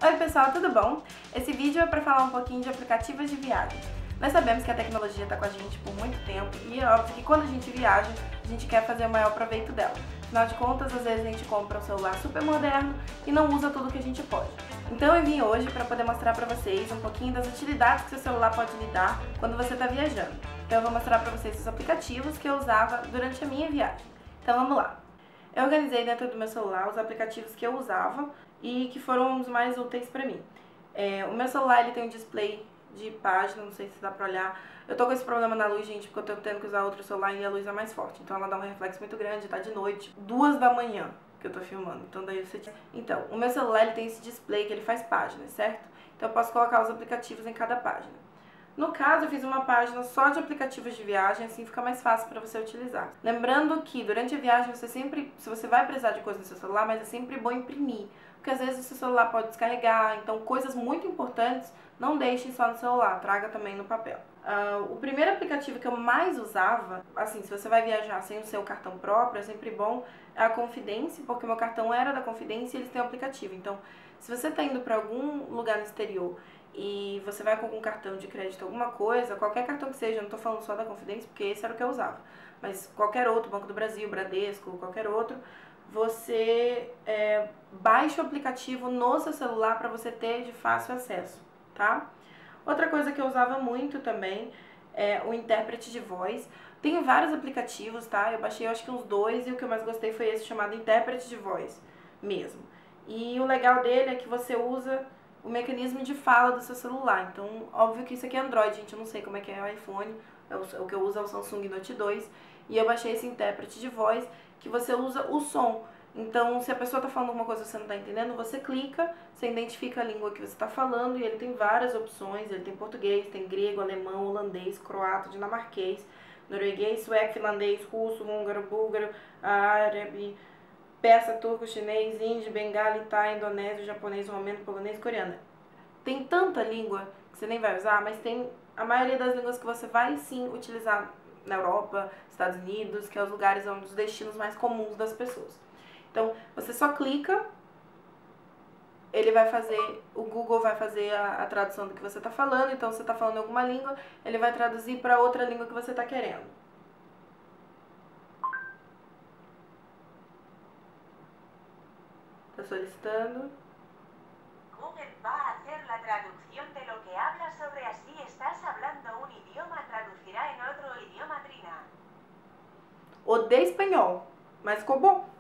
Oi pessoal, tudo bom? Esse vídeo é para falar um pouquinho de aplicativos de viagem. Nós sabemos que a tecnologia está com a gente por muito tempo e é óbvio que quando a gente viaja, a gente quer fazer o maior proveito dela. Afinal de contas, às vezes a gente compra um celular super moderno e não usa tudo que a gente pode. Então eu vim hoje para poder mostrar para vocês um pouquinho das utilidades que seu celular pode lhe dar quando você está viajando. Então eu vou mostrar para vocês os aplicativos que eu usava durante a minha viagem. Então vamos lá. Eu organizei dentro do meu celular os aplicativos que eu usava e que foram os mais úteis para mim. O meu celular ele tem um display de página, não sei se dá pra olhar. Eu tô com esse problema na luz, gente, porque eu tô tendo que usar outro celular e a luz é mais forte. Então ela dá um reflexo muito grande, tá de noite, 2 da manhã que eu tô filmando. Então daí você... Então, o meu celular ele tem esse display que ele faz páginas, certo? Então eu posso colocar os aplicativos em cada página. No caso, eu fiz uma página só de aplicativos de viagem, assim fica mais fácil para você utilizar. Lembrando que durante a viagem você sempre, se você vai precisar de coisa no seu celular, mas é sempre bom imprimir, porque às vezes o seu celular pode descarregar, então coisas muito importantes não deixem só no celular, traga também no papel. O primeiro aplicativo que eu mais usava, assim, se você vai viajar sem o seu cartão próprio, é sempre bom, é a Confidence, porque o meu cartão era da Confidence e eles têm um aplicativo. Então, se você está indo para algum lugar no exterior e você vai com algum cartão de crédito, alguma coisa, qualquer cartão que seja, eu não estou falando só da Confidence, porque esse era o que eu usava, mas qualquer outro, Banco do Brasil, Bradesco, qualquer outro, você baixa o aplicativo no seu celular para você ter de fácil acesso, tá? Outra coisa que eu usava muito também é o intérprete de voz. Tem vários aplicativos, tá? Eu baixei acho que uns 2 e o que eu mais gostei foi esse chamado intérprete de voz mesmo. E o legal dele é que você usa o mecanismo de fala do seu celular. Então, óbvio que isso aqui é Android, gente, eu não sei como é que é o iPhone, o que eu uso é o Samsung Note 2, e eu baixei esse intérprete de voz que você usa o som. Então, se a pessoa está falando alguma coisa e você não está entendendo, você clica, você identifica a língua que você está falando e ele tem várias opções, ele tem português, tem grego, alemão, holandês, croata, dinamarquês, norueguês, sueco, finlandês, russo, húngaro, búlgaro, árabe, persa, turco, chinês, hindi, bengali, thai, indonésio, japonês, romeno, polonês, coreano. Tem tanta língua que você nem vai usar, mas tem a maioria das línguas que você vai sim utilizar na Europa, Estados Unidos, que é os lugares, um dos destinos mais comuns das pessoas. Então, você só clica, ele vai fazer, o Google vai fazer a tradução do que você está falando, então se você está falando alguma língua, ele vai traduzir para outra língua que você está querendo. Está solicitando. Google va a hacer la traducción de lo que hablas sobre así estás hablando un idioma, traducirá en otro idioma, Trina. Odeio espanhol, mas ficou bom.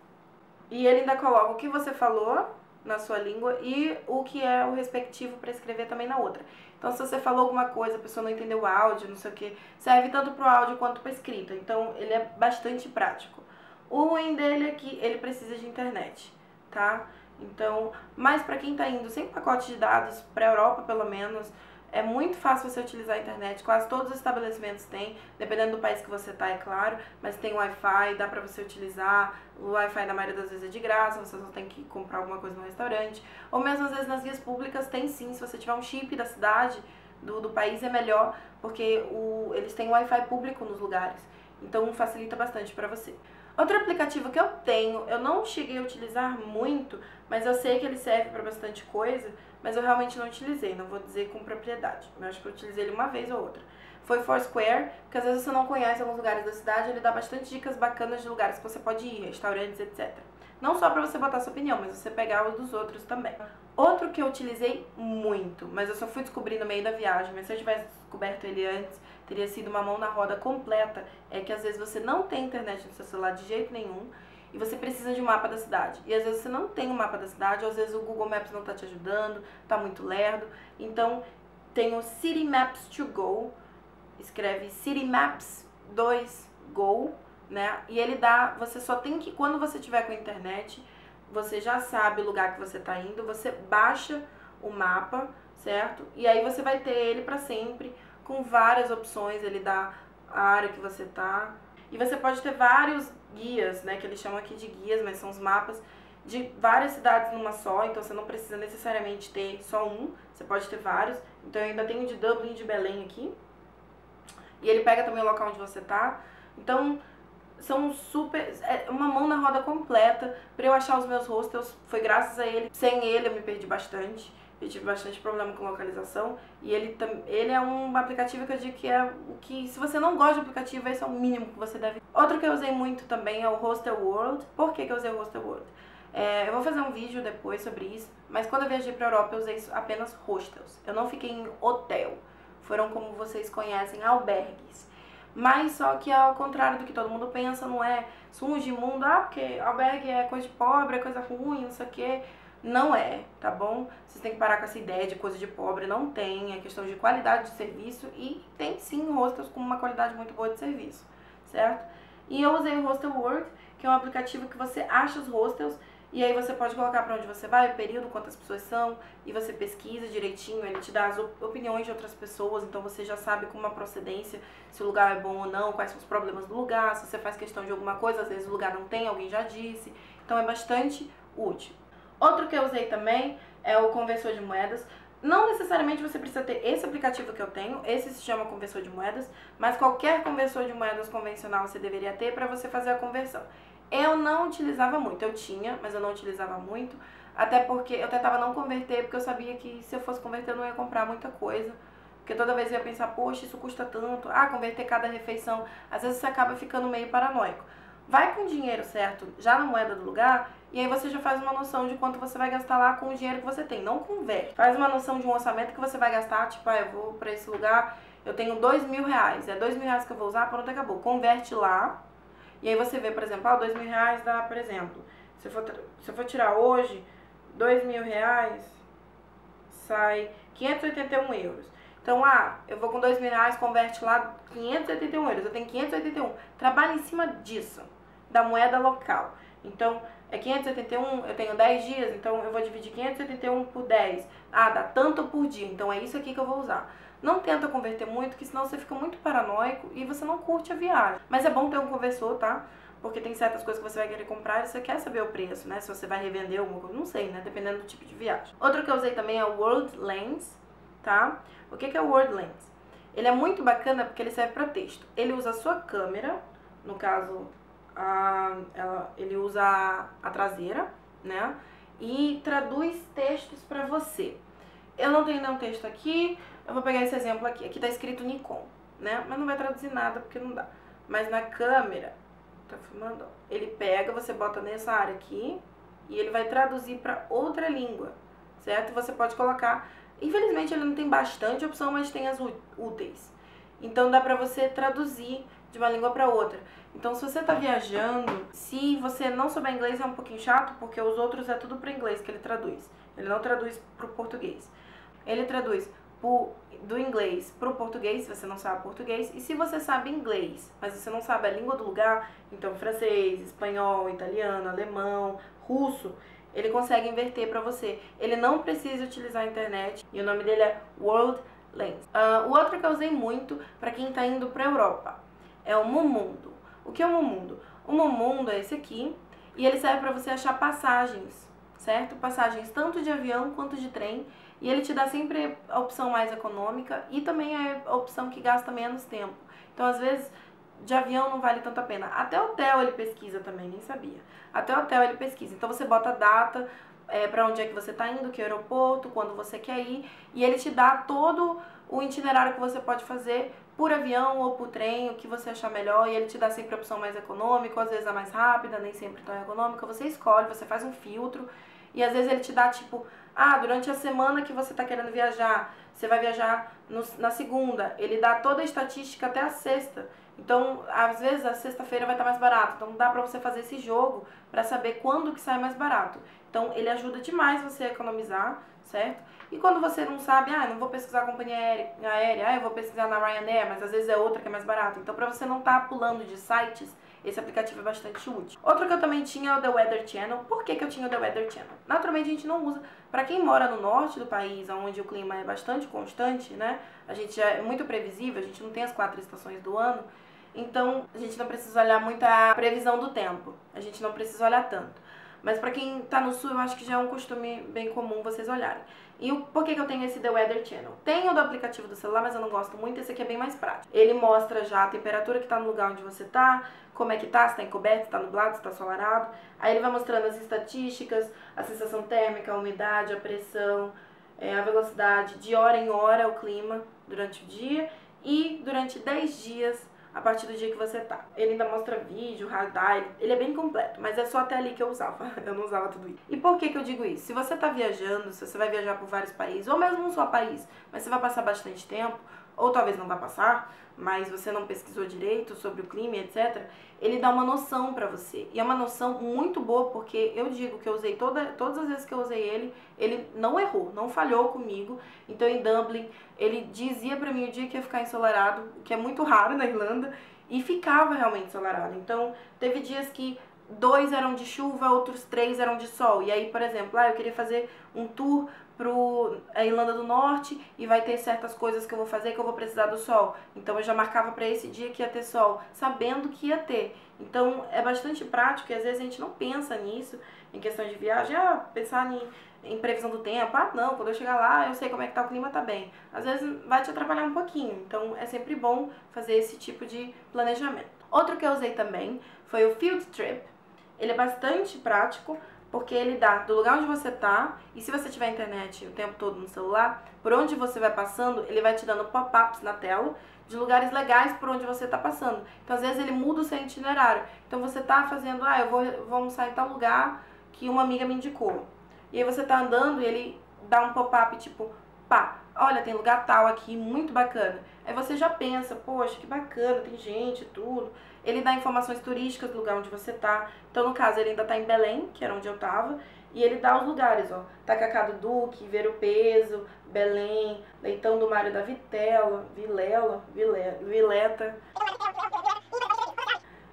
E ele ainda coloca o que você falou na sua língua e o que é o respectivo para escrever também na outra. Então, se você falou alguma coisa, a pessoa não entendeu o áudio, não sei o que, serve tanto para o áudio quanto para a escrita. Então, ele é bastante prático. O ruim dele é que ele precisa de internet, tá? Então, mas para quem está indo sem pacote de dados, para a Europa pelo menos, é muito fácil você utilizar a internet, quase todos os estabelecimentos têm, dependendo do país que você tá, é claro, mas tem Wi-Fi, dá pra você utilizar, o Wi-Fi na maioria das vezes é de graça, você só tem que comprar alguma coisa no restaurante, ou mesmo às vezes nas vias públicas tem sim, se você tiver um chip da cidade, do país é melhor, porque eles têm Wi-Fi público nos lugares, então facilita bastante pra você. Outro aplicativo que eu tenho, eu não cheguei a utilizar muito, mas eu sei que ele serve para bastante coisa, mas eu realmente não utilizei, não vou dizer com propriedade. Eu acho que eu utilizei ele uma vez ou outra. Foi Foursquare, porque às vezes você não conhece alguns lugares da cidade, ele dá bastante dicas bacanas de lugares que você pode ir, restaurantes, etc. Não só para você botar sua opinião, mas você pegar os dos outros também. Outro que eu utilizei muito, mas eu só fui descobrir no meio da viagem, mas se eu tivesse descoberto ele antes, teria sido uma mão na roda completa, é que às vezes você não tem internet no seu celular de jeito nenhum e você precisa de um mapa da cidade. E às vezes você não tem um mapa da cidade, ou às vezes o Google Maps não está te ajudando, está muito lerdo. Então tem o City Maps to Go, escreve City Maps 2 Go, né? E ele dá, você só tem que, quando você tiver com a internet, você já sabe o lugar que você está indo, você baixa o mapa, certo? E aí você vai ter ele para sempre, com várias opções, ele dá a área que você tá. E você pode ter vários guias, né, que eles chamam aqui de guias, mas são os mapas de várias cidades numa só, então você não precisa necessariamente ter só um, você pode ter vários. Então eu ainda tenho de Dublin e de Belém aqui. E ele pega também o local onde você tá. Então, são super... é uma mão na roda completa. Pra eu achar os meus hostels, foi graças a ele. Sem ele eu me perdi bastante. eu tive bastante problema com localização, e ele é um aplicativo que eu digo que é o que, se você não gosta de aplicativo, esse é o mínimo que você deve. Outro que eu usei muito também é o Hostelworld. Por que eu usei o Hostelworld? Eu vou fazer um vídeo depois sobre isso, mas quando eu viajei pra Europa eu usei apenas hostels. Eu não fiquei em hotel, foram, como vocês conhecem, albergues. Mas só que ao contrário do que todo mundo pensa, não é sujo, imundo, porque albergue é coisa de pobre, é coisa ruim, não sei o que. Não é, tá bom? Vocês têm que parar com essa ideia de coisa de pobre, não tem, é questão de qualidade de serviço, e tem sim hostels com uma qualidade muito boa de serviço, certo? E eu usei o Hostelworld, que é um aplicativo que você acha os hostels, e aí você pode colocar para onde você vai, o período, quantas pessoas são, e você pesquisa direitinho, ele te dá as opiniões de outras pessoas, então você já sabe com uma procedência se o lugar é bom ou não, quais são os problemas do lugar, se você faz questão de alguma coisa, às vezes o lugar não tem, alguém já disse, então é bastante útil. Outro que eu usei também é o conversor de moedas. Não necessariamente você precisa ter esse aplicativo que eu tenho, esse se chama conversor de moedas, mas qualquer conversor de moedas convencional você deveria ter para você fazer a conversão. Eu não utilizava muito, eu tinha, mas eu não utilizava muito, até porque eu tentava não converter, porque eu sabia que se eu fosse converter eu não ia comprar muita coisa, porque toda vez eu ia pensar, poxa, isso custa tanto, converter cada refeição, às vezes você acaba ficando meio paranoico. Vai com o dinheiro certo, já na moeda do lugar, e aí você já faz uma noção de quanto você vai gastar lá com o dinheiro que você tem, não converte. Faz uma noção de um orçamento que você vai gastar, tipo, eu vou pra esse lugar, eu tenho R$2.000, é R$2.000 que eu vou usar, pronto, acabou. Converte lá, e aí você vê, por exemplo, R$2.000 dá, por exemplo, se eu for tirar hoje, R$2.000 sai 581 euros. Então, eu vou com R$2.000, converte lá 581 euros, eu tenho 581. Trabalha em cima disso, da moeda local. Então, é 581, eu tenho 10 dias, então eu vou dividir 581 por 10. Dá tanto por dia, então é isso aqui que eu vou usar. Não tenta converter muito, que senão você fica muito paranoico e você não curte a viagem. Mas é bom ter um conversor, tá? Porque tem certas coisas que você vai querer comprar e você quer saber o preço, né? Se você vai revender alguma coisa, não sei, né? Dependendo do tipo de viagem. Outro que eu usei também é o World Lens, tá? O que é o World Lens? Ele é muito bacana porque ele serve para texto. Ele usa a sua câmera, no caso, ele usa a traseira, né? E traduz textos para você. Eu não tenho nenhum texto aqui, eu vou pegar esse exemplo aqui. Aqui tá escrito Nikon, né? Mas não vai traduzir nada porque não dá. Mas na câmera, tá filmando? Ele pega, você bota nessa área aqui e ele vai traduzir para outra língua, certo? Você pode colocar. Infelizmente ele não tem bastante opção, mas tem as úteis. Então dá pra você traduzir de uma língua para outra. Então se você tá viajando, se você não souber inglês é um pouquinho chato, porque os outros é tudo para inglês que ele traduz. Ele não traduz pro português. Ele traduz do inglês pro português, se você não sabe português. E se você sabe inglês, mas você não sabe a língua do lugar, então francês, espanhol, italiano, alemão, russo, ele consegue inverter para você. Ele não precisa utilizar a internet e o nome dele é World Lens. O outro que eu usei muito para quem está indo para a Europa é o Momondo. O que é o Momondo? O Momondo é esse aqui e ele serve para você achar passagens, certo? Passagens tanto de avião quanto de trem, e ele te dá sempre a opção mais econômica e também a opção que gasta menos tempo. Então, às vezes, de avião não vale tanto a pena. Até hotel ele pesquisa também, nem sabia. Até hotel ele pesquisa. Então você bota a data, para onde é que você está indo, que aeroporto, quando você quer ir, e ele te dá todo o itinerário que você pode fazer por avião ou por trem, o que você achar melhor, e ele te dá sempre a opção mais econômica, às vezes a mais rápida, nem sempre tão econômica. Você escolhe, você faz um filtro, e às vezes ele te dá tipo, durante a semana que você está querendo viajar, você vai viajar na segunda, ele dá toda a estatística até a sexta. Então, às vezes, a sexta-feira vai estar mais barato. Então, dá pra você fazer esse jogo pra saber quando que sai mais barato. Então, ele ajuda demais você a economizar, certo? E quando você não sabe, não vou pesquisar a companhia aérea, eu vou pesquisar na Ryanair, mas às vezes é outra que é mais barata. Então, pra você não estar pulando de sites, esse aplicativo é bastante útil. Outro que eu também tinha é o The Weather Channel. Por que eu tinha o The Weather Channel? Naturalmente, a gente não usa. Pra quem mora no norte do país, onde o clima é bastante constante, né? A gente é muito previsível, a gente não tem as 4 estações do ano. Então, a gente não precisa olhar muito a previsão do tempo. A gente não precisa olhar tanto. Mas pra quem tá no sul, eu acho que já é um costume bem comum vocês olharem. E por que eu tenho esse The Weather Channel? Tem o do aplicativo do celular, mas eu não gosto muito. Esse aqui é bem mais prático. Ele mostra já a temperatura que tá no lugar onde você tá, como é que tá, se tá encoberto, se tá nublado, se tá ensolarado. Aí ele vai mostrando as estatísticas, a sensação térmica, a umidade, a pressão, a velocidade de hora em hora, o clima durante o dia e durante 10 dias a partir do dia que você tá. Ele ainda mostra vídeo, radar, ele é bem completo, mas é só até ali que eu usava, eu não usava tudo isso. E por que eu digo isso? Se você tá viajando, se você vai viajar por vários países, ou mesmo um só país, mas você vai passar bastante tempo, ou talvez não vá passar, mas você não pesquisou direito sobre o clima, etc., ele dá uma noção pra você. E é uma noção muito boa, porque eu digo que eu usei todas as vezes que eu usei ele não errou, não falhou comigo. Então em Dublin, ele dizia pra mim o dia que ia ficar ensolarado, o que é muito raro na Irlanda, e ficava realmente ensolarado. Então teve dias que 2 eram de chuva, outros 3 eram de sol. E aí, por exemplo, eu queria fazer um tour a Irlanda do Norte e vai ter certas coisas que eu vou fazer que eu vou precisar do sol. Então eu já marcava para esse dia que ia ter sol, sabendo que ia ter. Então é bastante prático e às vezes a gente não pensa nisso em questão de viagem, pensar em previsão do tempo. Não, quando eu chegar lá eu sei como é que tá o clima, tá bem. Às vezes vai te atrapalhar um pouquinho, então é sempre bom fazer esse tipo de planejamento. Outro que eu usei também foi o Field Trip. Ele é bastante prático, porque ele dá do lugar onde você tá, e se você tiver internet o tempo todo no celular, por onde você vai passando, ele vai te dando pop-ups na tela de lugares legais por onde você tá passando. Então, às vezes, ele muda o seu itinerário. Então, você tá fazendo, eu vou almoçar em tal lugar que uma amiga me indicou. E aí você tá andando e ele dá um pop-up tipo, olha, tem lugar tal aqui, muito bacana. Aí você já pensa, poxa, que bacana, tem gente, tudo. Ele dá informações turísticas do lugar onde você tá. Então, no caso, ele ainda tá em Belém, que era onde eu tava. E ele dá os lugares, Tacacá do Duque, Ver o Peso, Belém, Leitão do Mário da Vitela, Vileta.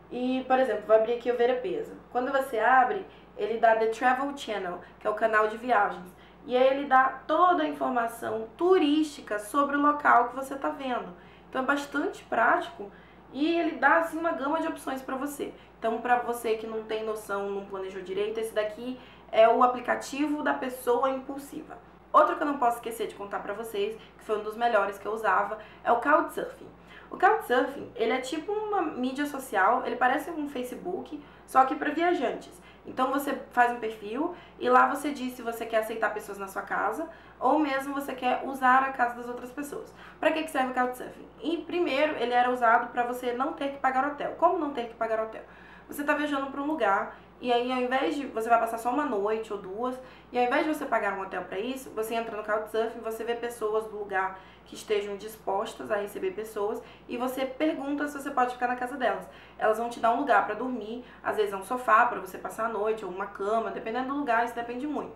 E, por exemplo, vou abrir aqui o Ver o Peso. Quando você abre, ele dá The Travel Channel, que é o canal de viagens. E aí ele dá toda a informação turística sobre o local que você está vendo. Então é bastante prático e ele dá assim uma gama de opções para você. Então, para você que não tem noção, não planejou direito, esse daqui é o aplicativo da pessoa impulsiva. Outro que eu não posso esquecer de contar para vocês, que foi um dos melhores que eu usava, é o Couchsurfing. O Couchsurfing, ele é tipo uma mídia social, ele parece um Facebook, só que para viajantes. Então você faz um perfil e lá você diz se você quer aceitar pessoas na sua casa ou mesmo você quer usar a casa das outras pessoas. Para que serve o Couchsurfing? E primeiro ele era usado para você não ter que pagar hotel. Como não ter que pagar hotel? Você está viajando para um lugar e aí ao invés de você vai passar só uma noite ou duas e ao invés de você pagar um hotel para isso, você entra no Couchsurfing, você vê pessoas do lugar que estejam dispostas a receber pessoas e você pergunta se você pode ficar na casa delas. Elas vão te dar um lugar para dormir, às vezes é um sofá para você passar a noite ou uma cama, dependendo do lugar, isso depende muito.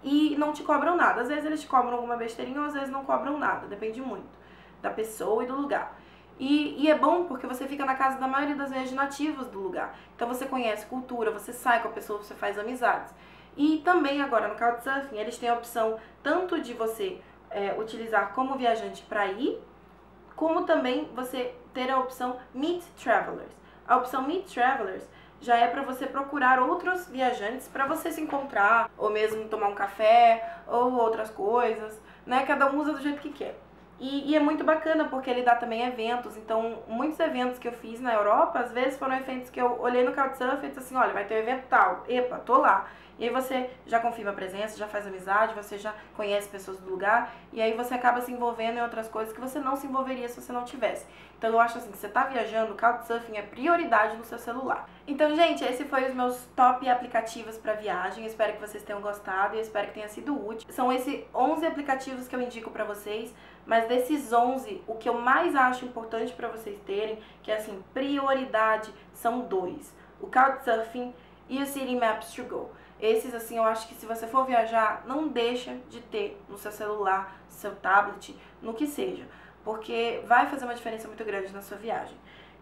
E não te cobram nada, às vezes eles te cobram alguma besteirinha ou às vezes não cobram nada, depende muito da pessoa e do lugar. E é bom porque você fica na casa da maioria das vezes de nativos do lugar. Então você conhece cultura, você sai com a pessoa, você faz amizades. E também agora no Couchsurfing eles têm a opção tanto de você utilizar como viajante para ir, como também você ter a opção Meet Travelers. A opção Meet Travelers já é para você procurar outros viajantes para você se encontrar, ou mesmo tomar um café, ou outras coisas, né? Cada um usa do jeito que quer. E é muito bacana porque ele dá também eventos, então muitos eventos que eu fiz na Europa, às vezes foram eventos que eu olhei no Couchsurfing e disse assim, olha, vai ter um evento tal, epa, tô lá. E aí você já confirma a presença, já faz amizade, você já conhece pessoas do lugar, e aí você acaba se envolvendo em outras coisas que você não se envolveria se você não tivesse. Então eu acho assim, que você tá viajando, o Couchsurfing é prioridade no seu celular. Então, gente, esse foi os meus top aplicativos para viagem, eu espero que vocês tenham gostado e eu espero que tenha sido útil. São esses 11 aplicativos que eu indico para vocês, mas desses 11, o que eu mais acho importante para vocês terem, que é assim, prioridade, são 2. O Couchsurfing e o City Maps to Go. Esses, assim, eu acho que se você for viajar, não deixa de ter no seu celular, no seu tablet, no que seja, porque vai fazer uma diferença muito grande na sua viagem.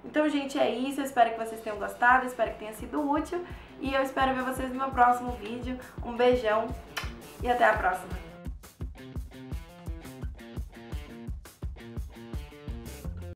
Então, gente, é isso. Eu espero que vocês tenham gostado, espero que tenha sido útil e eu espero ver vocês no meu próximo vídeo. Um beijão e até a próxima!